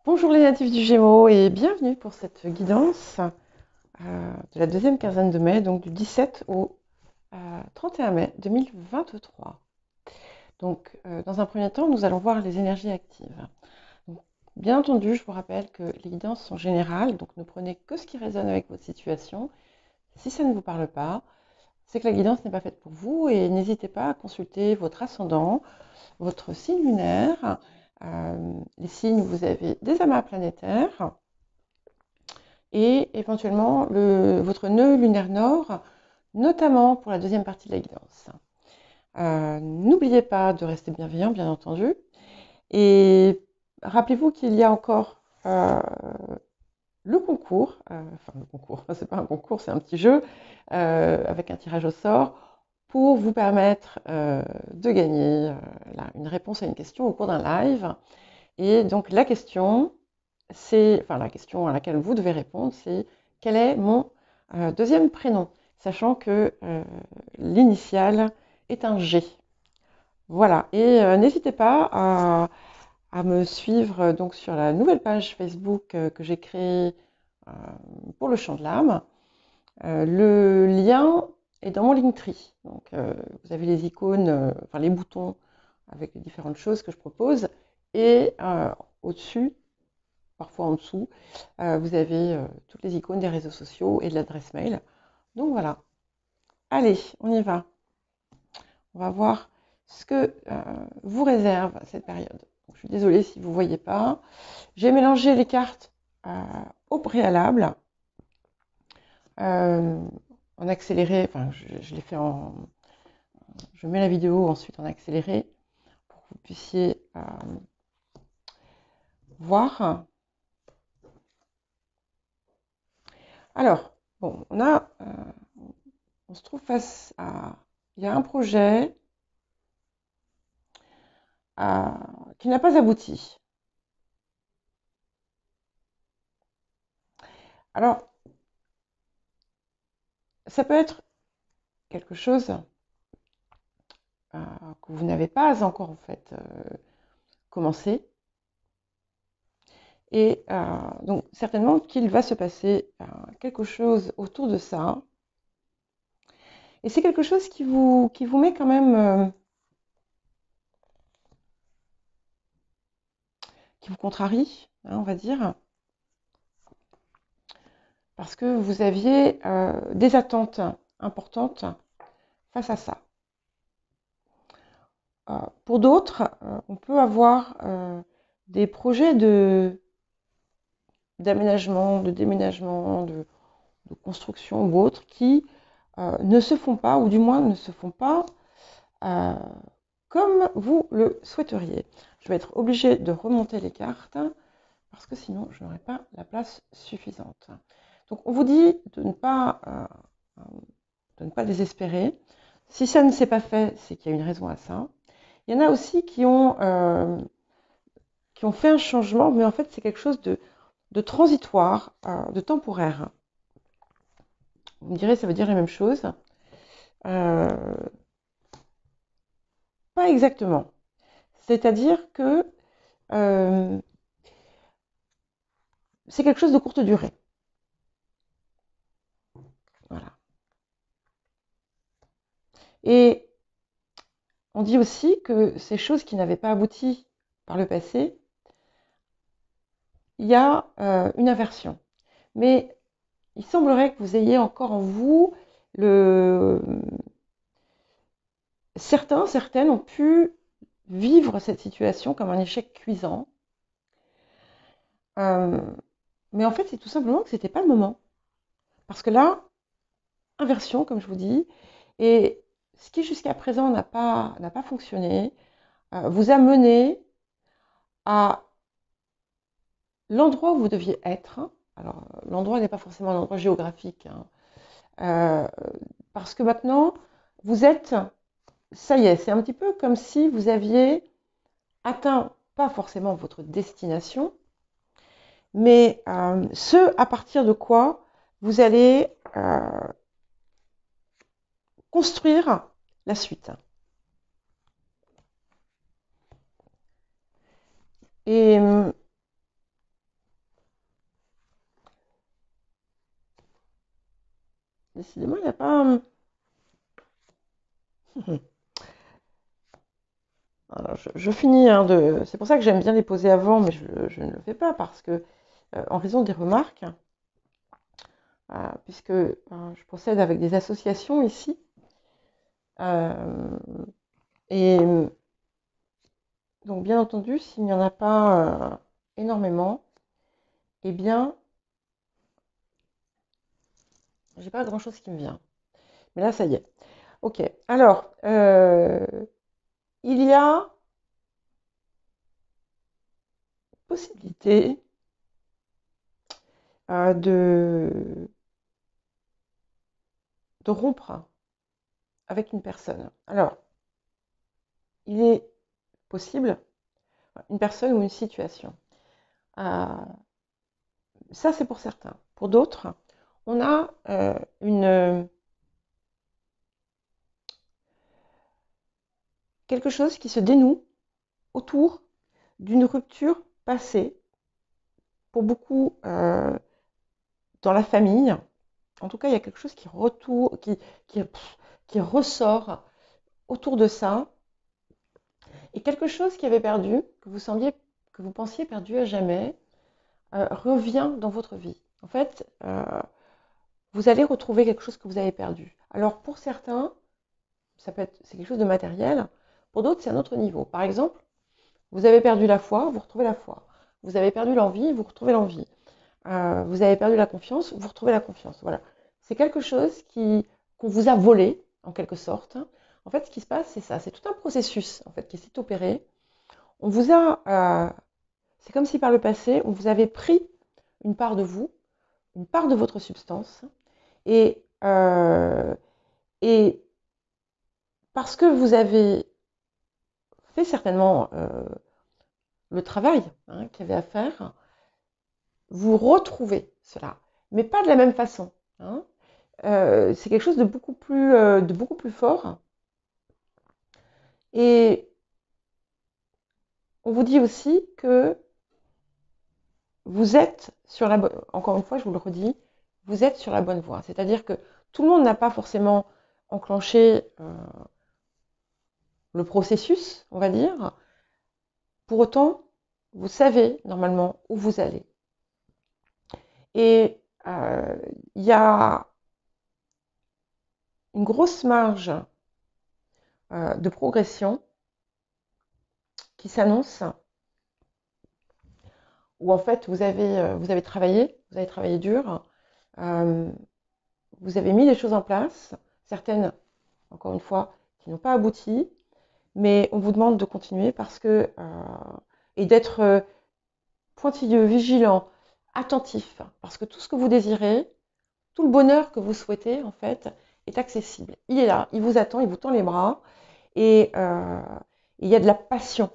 Bonjour les natifs du Gémeaux et bienvenue pour cette guidance de la deuxième quinzaine de mai, donc du 17 au 31 mai 2023. Donc, dans un premier temps, nous allons voir les énergies actives. Donc, bien entendu, je vous rappelle que les guidances sont générales, donc ne prenez que ce qui résonne avec votre situation. Si ça ne vous parle pas, c'est que la guidance n'est pas faite pour vous et n'hésitez pas à consulter votre ascendant, votre signe lunaire, les signes où vous avez des amas planétaires et éventuellement votre nœud lunaire nord, notamment pour la deuxième partie de la guidance. N'oubliez pas de rester bienveillant, bien entendu, et rappelez-vous qu'il y a encore le concours, enfin le concours, c'est pas un concours, c'est un petit jeu avec un tirage au sort pour vous permettre de gagner une réponse à une question au cours d'un live. Et donc la question à laquelle vous devez répondre, c'est quel est mon deuxième prénom, sachant que l'initiale est un G. Voilà, et n'hésitez pas à me suivre donc sur la nouvelle page Facebook que j'ai créée pour le chant de l'âme. Le lien est dans mon Linktree. Donc vous avez les icônes, enfin les boutons avec les différentes choses que je propose, et au-dessus, parfois en dessous, vous avez toutes les icônes des réseaux sociaux et de l'adresse mail. Donc voilà. Allez, on y va. On va voir ce que vous réserve cette période. Donc, je suis désolée si vous ne voyez pas. J'ai mélangé les cartes au préalable, en accéléré, enfin je l'ai fait en... Je mets la vidéo ensuite en accéléré pour que vous puissiez voir. Alors, bon, on se trouve face à... Il y a un projet qui n'a pas abouti. Alors, ça peut être quelque chose que vous n'avez pas encore en fait commencé. Et donc, certainement qu'il va se passer quelque chose autour de ça. Et c'est quelque chose qui vous met quand même... qui vous contrarie, hein, on va dire. Parce que vous aviez des attentes importantes face à ça. Pour d'autres, on peut avoir des projets d'aménagement, de déménagement, de construction ou autres qui ne se font pas, ou du moins ne se font pas comme vous le souhaiteriez. Je vais être obligée de remonter les cartes parce que sinon je n'aurai pas la place suffisante. Donc on vous dit de ne pas désespérer. Si ça ne s'est pas fait, c'est qu'il y a une raison à ça. Il y en a aussi qui ont fait un changement, mais en fait c'est quelque chose de transitoire, de temporaire. Vous me direz, ça veut dire la même chose. Pas exactement. C'est-à-dire que c'est quelque chose de courte durée. Voilà. Et on dit aussi que ces choses qui n'avaient pas abouti par le passé, il y a une aversion. Mais il semblerait que vous ayez encore en vous certaines ont pu vivre cette situation comme un échec cuisant. Mais en fait, c'est tout simplement que ce n'était pas le moment. Parce que là, inversion, comme je vous dis, et ce qui jusqu'à présent n'a pas fonctionné, vous a mené à l'endroit où vous deviez être. Alors, l'endroit n'est pas forcément un endroit géographique, hein, parce que maintenant, vous êtes, ça y est, c'est un petit peu comme si vous aviez atteint, pas forcément votre destination, mais ce à partir de quoi vous allez construire la suite. Et Décidément, il n'y a pas... Alors, je finis hein, de... C'est pour ça que j'aime bien les poser avant, mais je ne le fais pas parce que, en raison des remarques, puisque je procède avec des associations ici, euh, et donc bien entendu, s'il n'y en a pas énormément, eh bien, j'ai pas grand-chose qui me vient. Mais là, ça y est. Ok. Alors, il y a possibilité de rompre avec une personne. Alors, il est possible, une personne ou une situation. Euh, Ça, c'est pour certains. Pour d'autres, on a quelque chose qui se dénoue autour d'une rupture passée, pour beaucoup dans la famille. En tout cas, il y a quelque chose qui, qui ressort autour de ça, et quelque chose qui avait perdu, que vous pensiez perdu à jamais, revient dans votre vie. En fait, vous allez retrouver quelque chose que vous avez perdu. Alors pour certains, c'est quelque chose de matériel. Pour d'autres, c'est un autre niveau. Par exemple, vous avez perdu la foi, vous retrouvez la foi. Vous avez perdu l'envie, vous retrouvez l'envie. Vous avez perdu la confiance, vous retrouvez la confiance. Voilà. C'est quelque chose qu'on vous a volé, en quelque sorte. En fait, ce qui se passe, c'est ça. C'est tout un processus, en fait, qui s'est opéré. On vous a, c'est comme si par le passé, on vous avait pris une part de vous, une part de votre substance, et, et parce que vous avez fait certainement le travail qu'il y avait à faire, vous retrouvez cela, mais pas de la même façon. Hein. C'est quelque chose de beaucoup plus fort. Et on vous dit aussi que vous êtes sur la bonne... Encore une fois, je vous le redis, vous êtes sur la bonne voie. C'est-à-dire que tout le monde n'a pas forcément enclenché le processus, on va dire. Pour autant, vous savez normalement où vous allez. Et il y a une grosse marge de progression qui s'annonce, où en fait vous avez travaillé dur, euh, vous avez mis des choses en place, certaines, encore une fois, qui n'ont pas abouti, mais on vous demande de continuer parce que, et d'être pointilleux, vigilant, attentif, parce que tout ce que vous désirez, tout le bonheur que vous souhaitez, en fait, est accessible. Il est là, il vous attend, il vous tend les bras, et il y a de la passion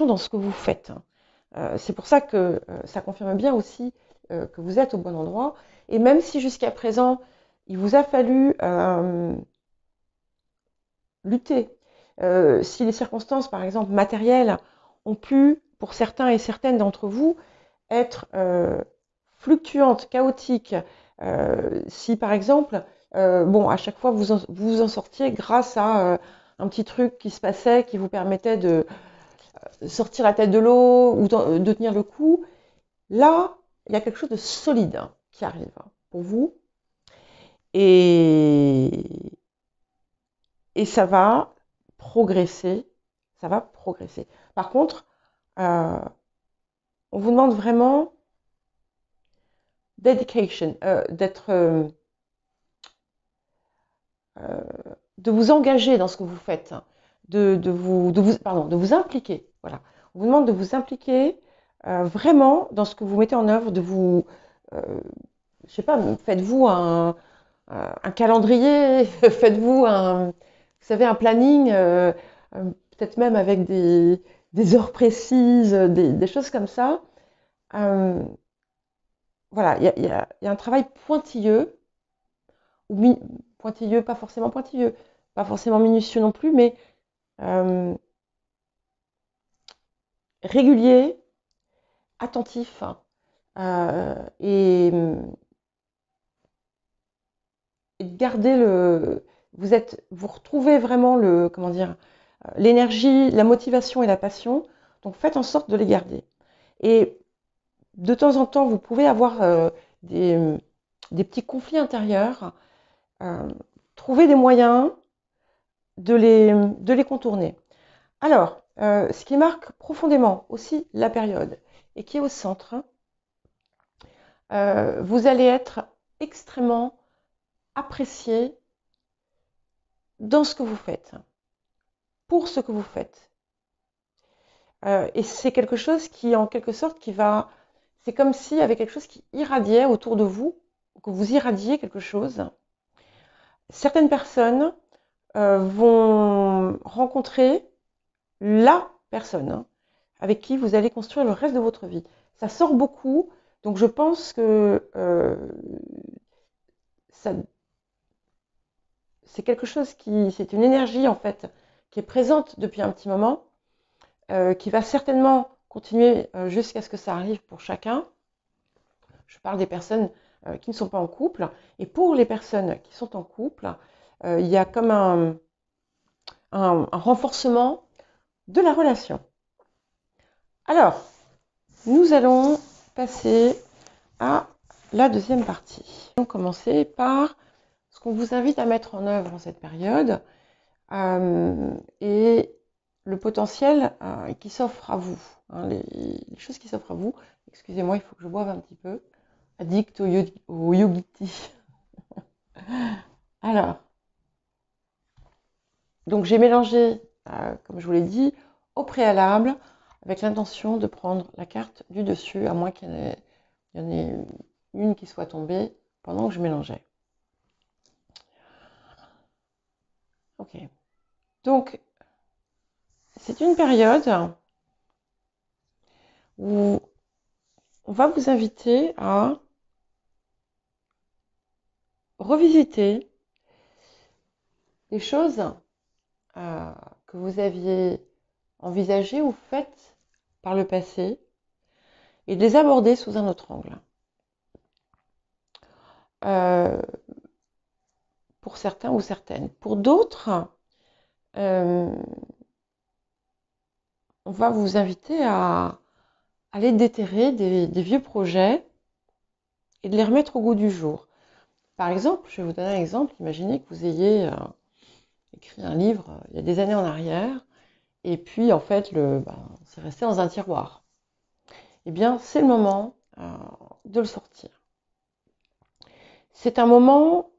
dans ce que vous faites. C'est pour ça que ça confirme bien aussi que vous êtes au bon endroit. Et même si jusqu'à présent, il vous a fallu lutter, si les circonstances, par exemple, matérielles, ont pu, pour certains et certaines d'entre vous, être fluctuantes, chaotiques, si par exemple, bon, à chaque fois vous en sortiez grâce à un petit truc qui se passait, qui vous permettait de sortir la tête de l'eau ou de tenir le coup, là, il y a quelque chose de solide qui arrive pour vous. Et, et ça va progresser. Ça va progresser. Par contre, euh, on vous demande vraiment dedication, euh, de vous engager dans ce que vous faites, de vous impliquer. Voilà. On vous demande de vous impliquer vraiment dans ce que vous mettez en œuvre, je sais pas, faites-vous un calendrier, faites-vous vous savez, un planning, peut-être même avec des heures précises, des choses comme ça. Euh, voilà, il y a un travail pointilleux, ou pointilleux, pas forcément minutieux non plus, mais euh, régulier, attentif, et et de garder vous retrouvez vraiment comment dire, l'énergie, la motivation et la passion. Donc faites en sorte de les garder. Et de temps en temps, vous pouvez avoir des petits conflits intérieurs. Euh, Trouvez des moyens de les contourner. Alors, ce qui marque profondément aussi la période et qui est au centre, vous allez être extrêmement apprécié dans ce que vous faites, pour ce que vous faites. Et c'est quelque chose qui, en quelque sorte, c'est comme s'il y avait quelque chose qui irradiait autour de vous, que vous irradiez quelque chose. Certaines personnes vont rencontrer la personne avec qui vous allez construire le reste de votre vie. Ça sort beaucoup, donc je pense que c'est quelque chose c'est une énergie en fait, qui est présente depuis un petit moment, qui va certainement continuer jusqu'à ce que ça arrive pour chacun. Je parle des personnes qui ne sont pas en couple. Et pour les personnes qui sont en couple, il y a comme un renforcement de la relation. Alors, nous allons passer à la deuxième partie. On va commencer par ce qu'on vous invite à mettre en œuvre en cette période et le potentiel qui s'offre à vous, hein, les choses qui s'offrent à vous. Excusez-moi, il faut que je boive un petit peu. Addict au yogiti. Alors, donc j'ai mélangé, comme je vous l'ai dit, au préalable, avec l'intention de prendre la carte du dessus, à moins qu'il y en ait une qui soit tombée pendant que je mélangeais. Ok. Donc, c'est une période où on va vous inviter à revisiter des choses que vous aviez envisagées ou faites par le passé et de les aborder sous un autre angle. Pour certains ou certaines. Pour d'autres, on va vous inviter à aller déterrer des vieux projets et de les remettre au goût du jour. Par exemple, je vais vous donner un exemple. Imaginez que vous ayez écrit un livre il y a des années en arrière, et puis en fait, c'est resté dans un tiroir. Eh bien, c'est le moment de le sortir. C'est un moment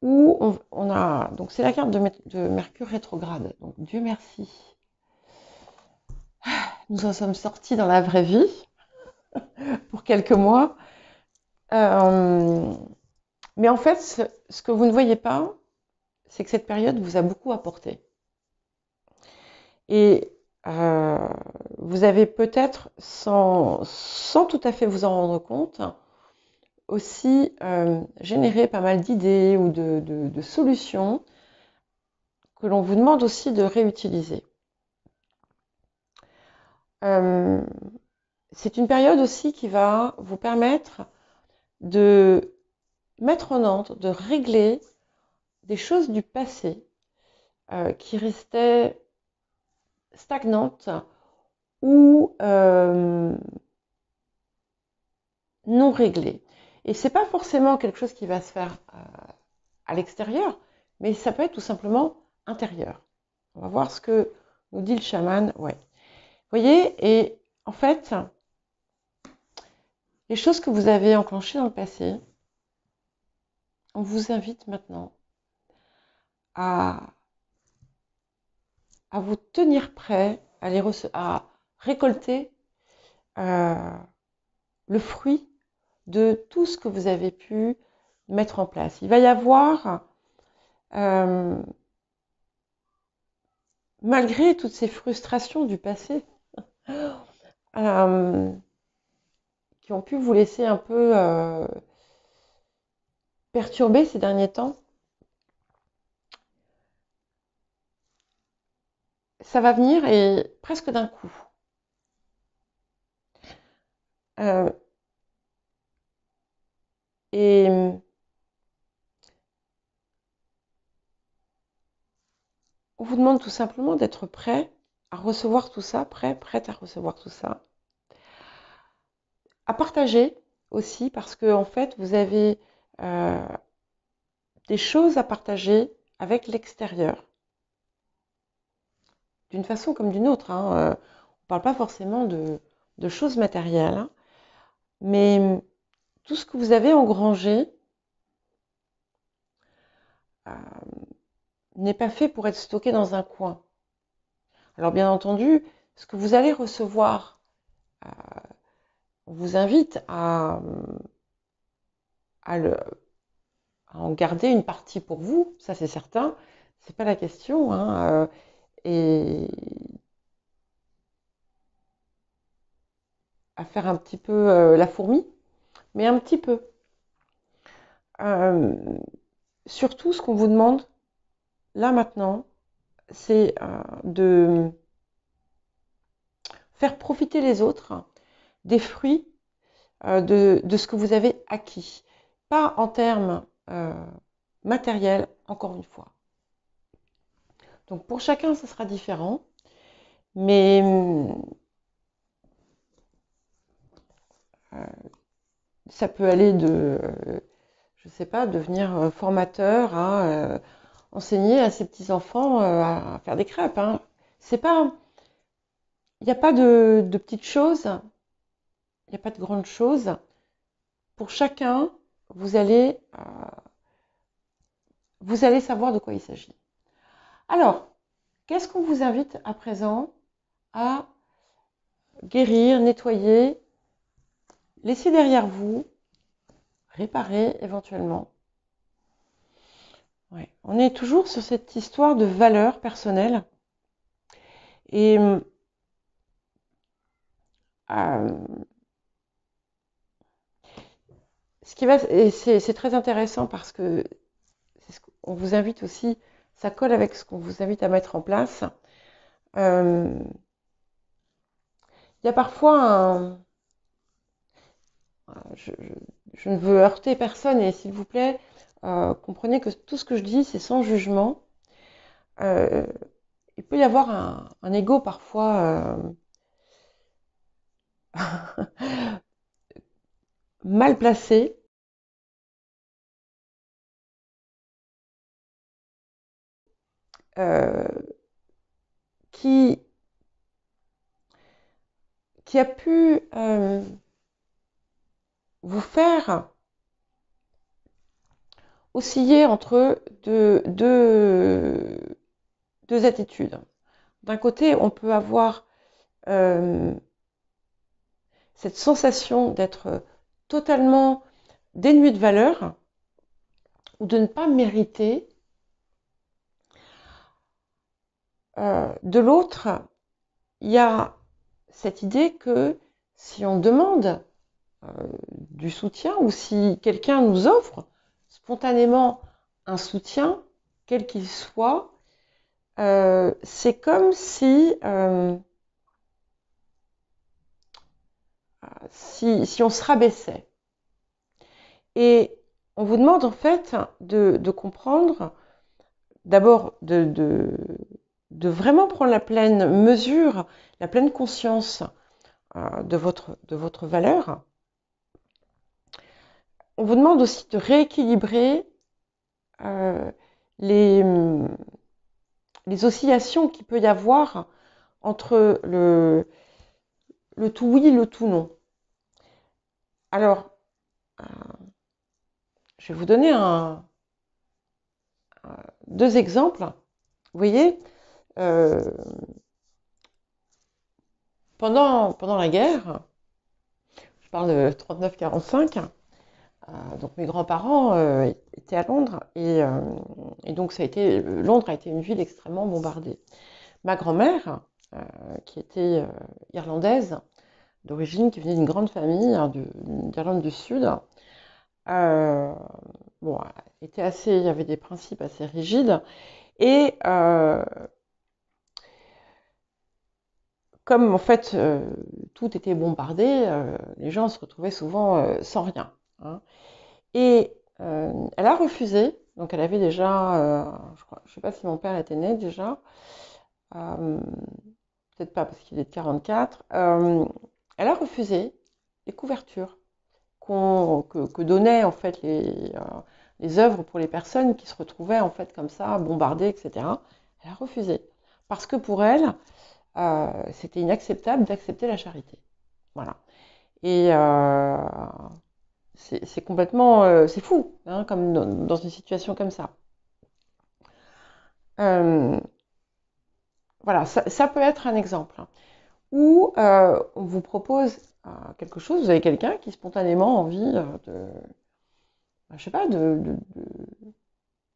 où on a... Donc, c'est la carte de Mercure rétrograde. Donc, Dieu merci. Nous en sommes sortis dans la vraie vie pour quelques mois. Mais en fait, ce que vous ne voyez pas, c'est que cette période vous a beaucoup apporté. Et vous avez peut-être, sans tout à fait vous en rendre compte, aussi généré pas mal d'idées ou de solutions que l'on vous demande aussi de réutiliser. C'est une période aussi qui va vous permettre de mettre en ordre, de régler des choses du passé qui restaient stagnantes ou non réglées. Et c'est pas forcément quelque chose qui va se faire à l'extérieur, mais ça peut être tout simplement intérieur. On va voir ce que nous dit le chaman. Ouais. Vous voyez, et en fait, les choses que vous avez enclenchées dans le passé, on vous invite maintenant à vous tenir prêt à récolter le fruit de tout ce que vous avez pu mettre en place. Il va y avoir, malgré toutes ces frustrations du passé, qui ont pu vous laisser un peu perturbé ces derniers temps, ça va venir et presque d'un coup. Euh, et on vous demande tout simplement d'être prêt à recevoir tout ça, prête à recevoir tout ça. À partager aussi, parce que en fait, vous avez des choses à partager avec l'extérieur, d'une façon comme d'une autre. On ne parle pas forcément de choses matérielles, hein, mais tout ce que vous avez engrangé n'est pas fait pour être stocké dans un coin. Alors bien entendu, ce que vous allez recevoir, on vous invite à en garder une partie pour vous, ça c'est certain, c'est pas la question, hein, et à faire un petit peu la fourmi, mais un petit peu. Surtout, ce qu'on vous demande là maintenant, c'est de faire profiter les autres des fruits de ce que vous avez acquis. Pas en termes matériels, encore une fois. Donc pour chacun, ce sera différent. Mais ça peut aller de, je ne sais pas, devenir formateur à enseigner à ses petits-enfants à faire des crêpes. Hein. C'est pas, il n'y a pas de petites choses, il n'y a pas de grandes choses. Pour chacun, vous allez savoir de quoi il s'agit. Alors, qu'est-ce qu'on vous invite à présent à guérir, nettoyer, laisser derrière vous, réparer éventuellement? Ouais. On est toujours sur cette histoire de valeur personnelle. Et ce qui va, et c'est très intéressant parce que c'est ce qu'on vous invite aussi, ça colle avec ce qu'on vous invite à mettre en place. Il y a parfois je ne veux heurter personne et s'il vous plaît, comprenez que tout ce que je dis, c'est sans jugement. Il peut y avoir un ego parfois mal placé. Qui a pu vous faire osciller entre deux attitudes. D'un côté, on peut avoir cette sensation d'être totalement dénué de valeur ou de ne pas mériter. De l'autre, il y a cette idée que si on demande du soutien ou si quelqu'un nous offre spontanément un soutien, quel qu'il soit, c'est comme si on se rabaissait. Et on vous demande en fait de comprendre, d'abord de vraiment prendre la pleine mesure, la pleine conscience de votre valeur. On vous demande aussi de rééquilibrer les oscillations qu'il peut y avoir entre le tout oui et le tout non. Alors, je vais vous donner deux exemples. Vous voyez, pendant la guerre, je parle de 39-45, donc mes grands-parents étaient à Londres et donc Londres a été une ville extrêmement bombardée. Ma grand-mère, qui était irlandaise d'origine, qui venait d'une grande famille d'Irlande du Sud, il y avait des principes assez rigides et comme en fait tout était bombardé, les gens se retrouvaient souvent sans rien. Hein. Et elle a refusé Donc elle avait déjà, je sais pas si mon père était né déjà, euh, peut-être pas parce qu'il est de 44. Elle a refusé les couvertures que donnaient en fait les œuvres pour les personnes qui se retrouvaient en fait comme ça, bombardées, etc. Elle a refusé. Parce que pour elle, c'était inacceptable d'accepter la charité. Voilà. Et c'est complètement, c'est fou, hein, comme dans une situation comme ça. Euh, voilà, ça peut être un exemple. Ou on vous propose quelque chose, vous avez quelqu'un qui spontanément a envie je sais pas, de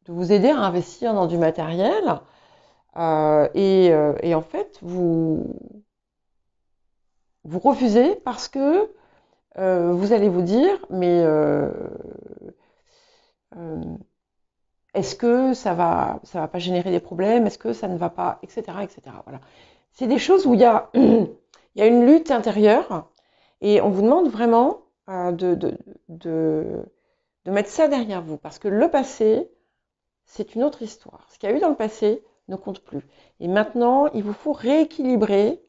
vous aider à investir dans du matériel, et en fait, vous refusez parce que vous allez vous dire, mais euh, est-ce que ça va pas générer des problèmes? Est-ce que ça ne va pas, etc., etc. Voilà. C'est des choses où il y a, il y a une lutte intérieure et on vous demande vraiment de mettre ça derrière vous parce que le passé, c'est une autre histoire. Ce qu'il y a eu dans le passé ne compte plus. Et maintenant, il vous faut rééquilibrer,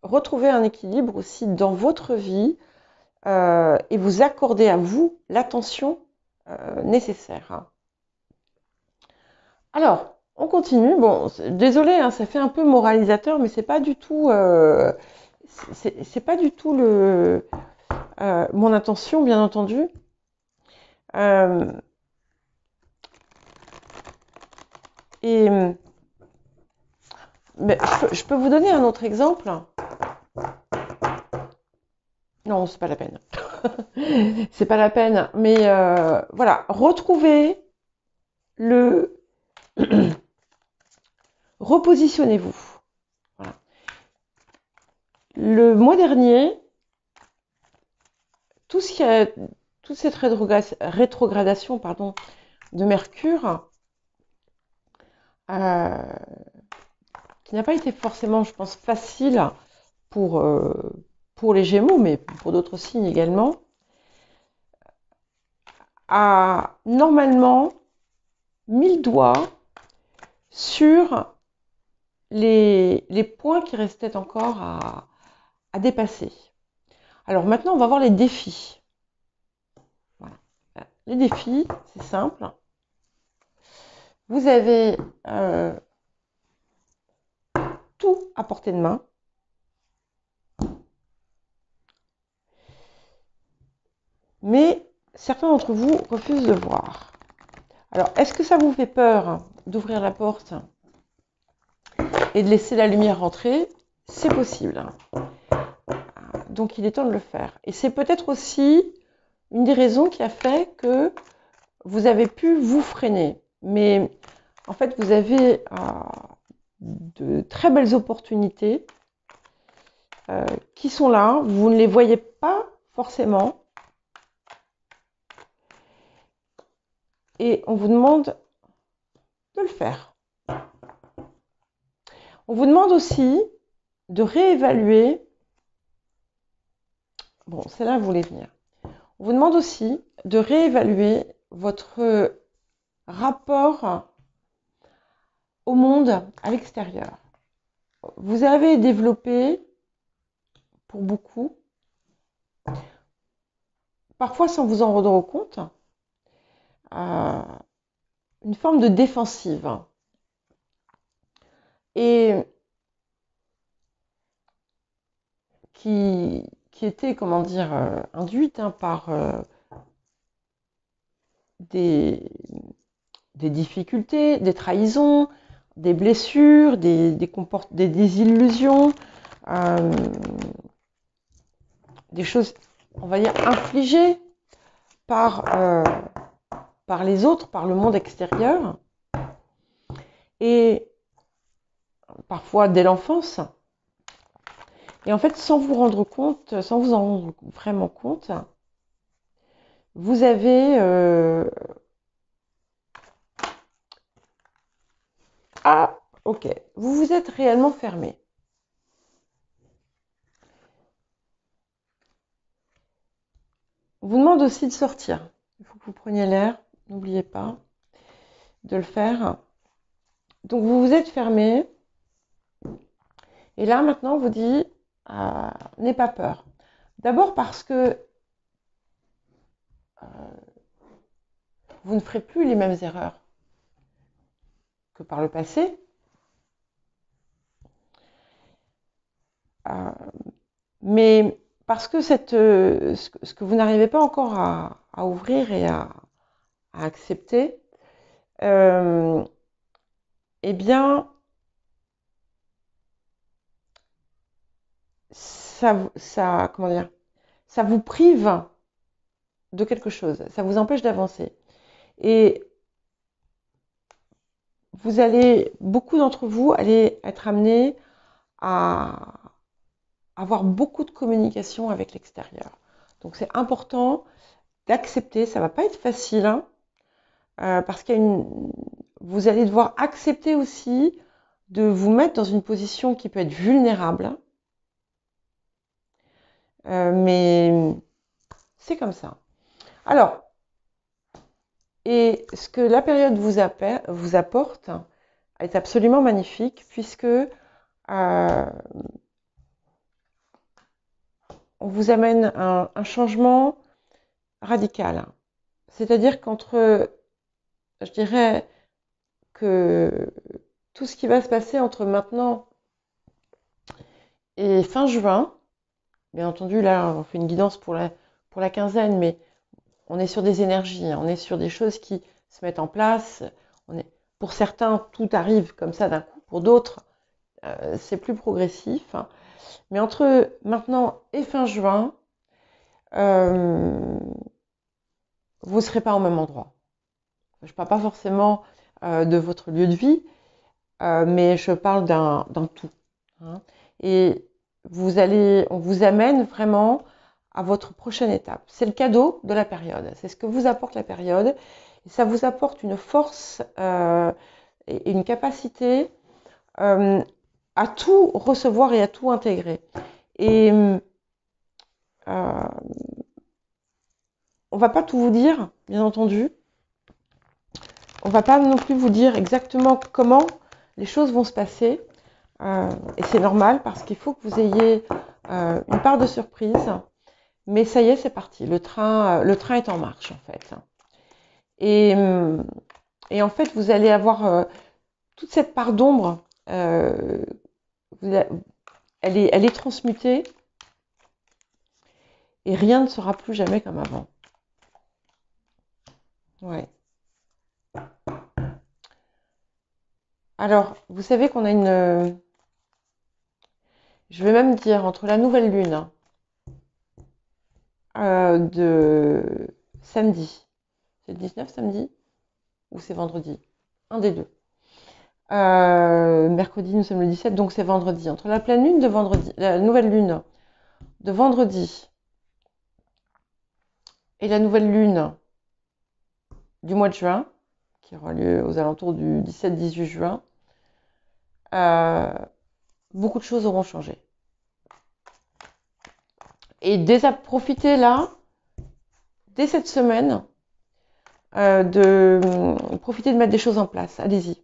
retrouver un équilibre aussi dans votre vie et vous accorder à vous l'attention nécessaire. Hein. Alors, on continue. Bon, désolé, hein, ça fait un peu moralisateur, mais c'est pas du tout, c'est pas du tout mon intention, bien entendu. Euh, et mais je peux vous donner un autre exemple. Non, c'est pas la peine. C'est pas la peine. Mais voilà, retrouvez le. Repositionnez-vous. Voilà. Le mois dernier, tout ce qui a, toute cette rétrogradation pardon, de Mercure, qui n'a pas été forcément, je pense, facile pour, pour les Gémeaux, mais pour d'autres signes également, a normalement mis le doigt sur les points qui restaient encore à dépasser. Alors maintenant, on va voir les défis. Voilà. Les défis, c'est simple. Vous avez tout à portée de main. Mais certains d'entre vous refusent de voir. Alors, est-ce que ça vous fait peur d'ouvrir la porte et de laisser la lumière rentrer? C'est possible. Donc, il est temps de le faire. Et c'est peut-être aussi une des raisons qui a fait que vous avez pu vous freiner. Mais en fait, vous avez de très belles opportunités qui sont là. Vous ne les voyez pas forcément. Et on vous demande de le faire. On vous demande aussi de réévaluer. Bon, celle-là, vous voulez venir. On vous demande aussi de réévaluer votre rapport au monde à l'extérieur. Vous avez développé, pour beaucoup, parfois sans vous en rendre compte, une forme de défensive. Et qui était, comment dire, induite par des difficultés, des trahisons, des blessures, des désillusions, des choses, on va dire, infligées par les autres, par le monde extérieur, et parfois dès l'enfance. Et en fait, sans vous rendre compte, sans vous en rendre vraiment compte, vous avez ok, vous vous êtes réellement fermé. On vous demande aussi de sortir. Il faut que vous preniez l'air, n'oubliez pas. de le faire. Donc vous vous êtes fermé. Et là, maintenant, on vous dit, n'aie pas peur. D'abord parce que vous ne ferez plus les mêmes erreurs que par le passé. Mais parce que ce que vous n'arrivez pas encore à ouvrir et à accepter, eh bien, comment dire, ça vous prive de quelque chose, ça vous empêche d'avancer. Et beaucoup d'entre vous allez être amenés à avoir beaucoup de communication avec l'extérieur. Donc c'est important d'accepter, ça va pas être facile, hein, parce vous allez devoir accepter aussi de vous mettre dans une position qui peut être vulnérable, mais c'est comme ça. Alors, et ce que la période vous apporte est absolument magnifique, puisque on vous amène un changement radical. C'est-à-dire je dirais que tout ce qui va se passer entre maintenant et fin juin, bien entendu, là, on fait une guidance pour la quinzaine, mais on est sur des énergies, on est sur des choses qui se mettent en place. Pour certains, tout arrive comme ça d'un coup. Pour d'autres, c'est plus progressif. Mais entre maintenant et fin juin, vous ne serez pas au même endroit. Je ne parle pas forcément de votre lieu de vie, mais je parle d'un tout. Hein. Et on vous amène vraiment à votre prochaine étape. C'est le cadeau de la période. C'est ce que vous apporte la période. Et ça vous apporte une force et une capacité à tout recevoir et à tout intégrer. Et on va pas tout vous dire, bien entendu. On va pas non plus vous dire exactement comment les choses vont se passer. Et c'est normal parce qu'il faut que vous ayez une part de surprise. Mais ça y est, c'est parti. Le train est en marche, en fait. Et en fait, vous allez avoir toute cette part d'ombre. Elle est transmutée. Et rien ne sera plus jamais comme avant. Ouais. Alors, vous savez qu'on a je vais même dire, entre la nouvelle lune de samedi, c'est le 19 samedi ou c'est vendredi? Un des deux. Mercredi, nous sommes le 17, donc c'est vendredi. Entre la pleine lune de vendredi, la nouvelle lune de vendredi et la nouvelle lune du mois de juin, qui aura lieu aux alentours du 17-18 juin, beaucoup de choses auront changé. Et profitez là, dès cette semaine, profiter de mettre des choses en place. Allez-y.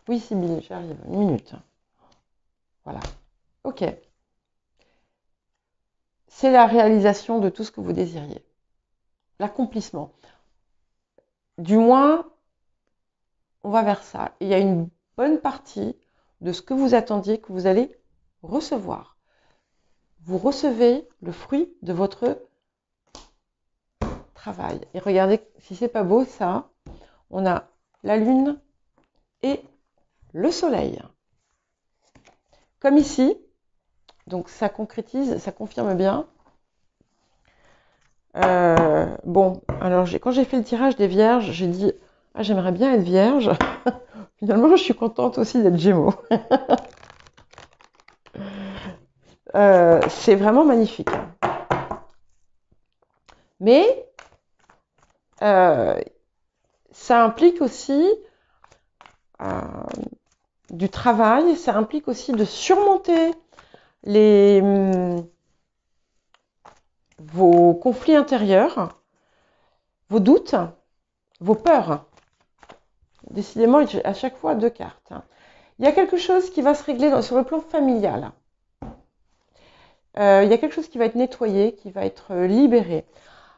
Oui, Sybille, j'arrive. Une minute. Voilà. Ok. C'est la réalisation de tout ce que vous désiriez. L'accomplissement. Du moins, on va vers ça. Il y a une bonne partie de ce que vous attendiez que vous allez recevoir. Vous recevez le fruit de votre travail. Et regardez, si c'est pas beau, ça, on a la lune et le soleil. Comme ici, donc ça concrétise, ça confirme bien. Bon, alors quand j'ai fait le tirage des vierges, j'ai dit « Ah, j'aimerais bien être vierge ». Finalement, je suis contente aussi d'être Gémeaux. C'est vraiment magnifique. Mais ça implique aussi du travail, ça implique aussi de surmonter vos conflits intérieurs, vos doutes, vos peurs. Décidément, j'ai à chaque fois 2 cartes. Il y a quelque chose qui va se régler sur le plan familial. Il y a quelque chose qui va être nettoyé, qui va être libéré.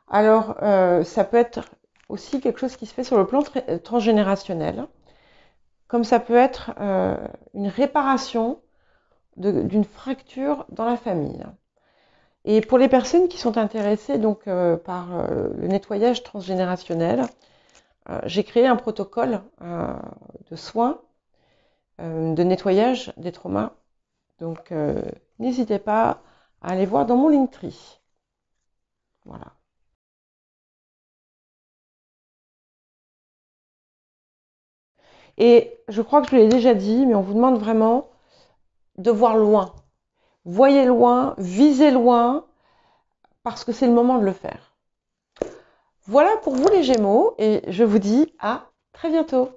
Alors, ça peut être aussi quelque chose qui se fait sur le plan transgénérationnel, comme ça peut être une réparation d'une fracture dans la famille. Et pour les personnes qui sont intéressées donc, par le nettoyage transgénérationnel, j'ai créé un protocole de soins, de nettoyage des traumas. Donc, n'hésitez pas à aller voir dans mon Linktree. Voilà. Et je crois que je l'ai déjà dit, mais on vous demande vraiment de voir loin. Voyez loin, visez loin, parce que c'est le moment de le faire. Voilà pour vous les Gémeaux, et je vous dis à très bientôt.